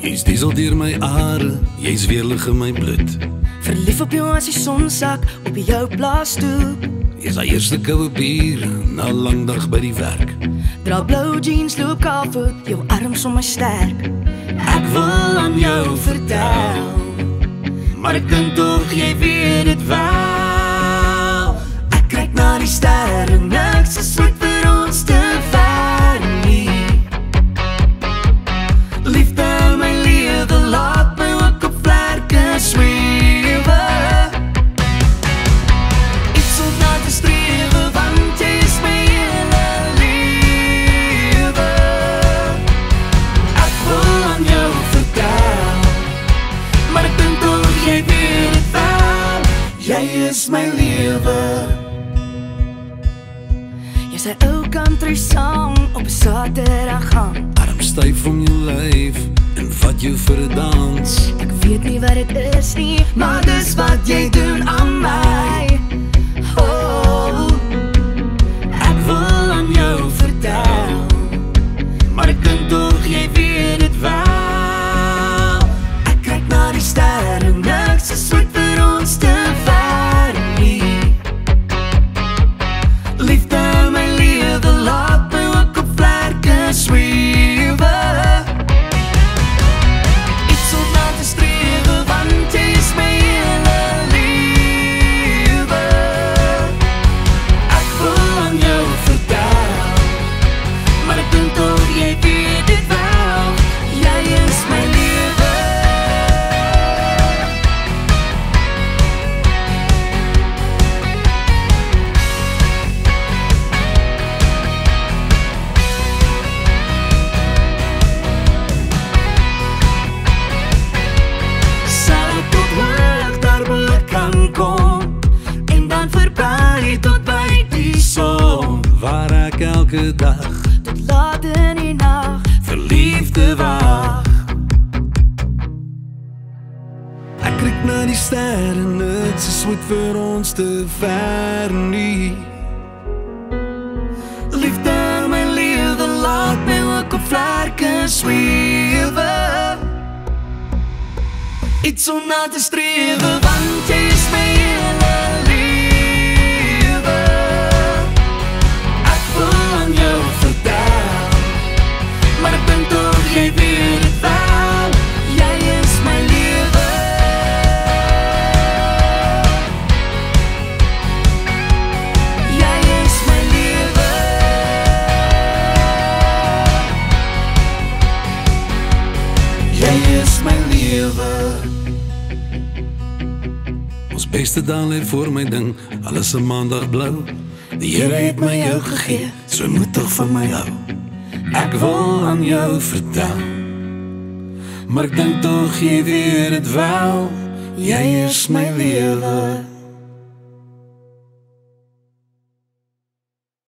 Jy's diesel deur my are, jy's weerlig in my bloed. Verlief op jou as die son sak op jou plaasstoep. Jy's die eerste koue bier na 'n lang dag by die werk. Dra blou jeans, loop kaalvoet, jou arms om my sterk. Ek wil aan jou vertel, Maar ek dink tog jy weet dit wel. ek kyk na die sterre, niks is ooit vir ons te ver nie. Liefde my lewe, laat my ook op vlerke swewe. Iets om na te strewe, want jy is my hele lewe. Ek wil aan jou vertel, maar ek dink tog jy weet het wel. Jy is my lewe. Jy's 'n ou country song op 'n Saterdaggang. Arm styf om jou lyf en vat jou vir 'n dans. Ek weet nie wat dit is nie, maar dis wat jy doen aan my. Oh, ek wil aan jou vertel, maar ek dink tog jy weet dit wel. Ek kyk na die sterre, niks is ooit vir ons te ver nie. Liefde my lewe, laat my ook op vlerke swewe. Iets om na te strewe, want jy is my hele lewe. Ek wil aan jou vertel, maar ek dink tog jy weet dit wel. Jy is my lewe. Sal ek tot hoog daar bo kan kom, en dan verby tot by die son. Waar ek elke dag Tot laat in die nag verliefde wag. Ek kyk na die sterre, niks is ooit vir ons te ver nie. Liefde my lewe, laat my ook op vlerke swewe. Iets om na te strewe, want jy is my hele lewe. Ek wil aan jou vertel, maar ek dink tog jy weet dit wel. Jy is my lewe. Jy is my lewe. Jy is my lewe. Ons beste dae lê voor my ding, alles 'n maandag blou. Die Here het my jou gegee, so moet tog van my hou. Ek wil aan jou vertel, maar ek dink tog jy weet dit wel. Jy is my lewe.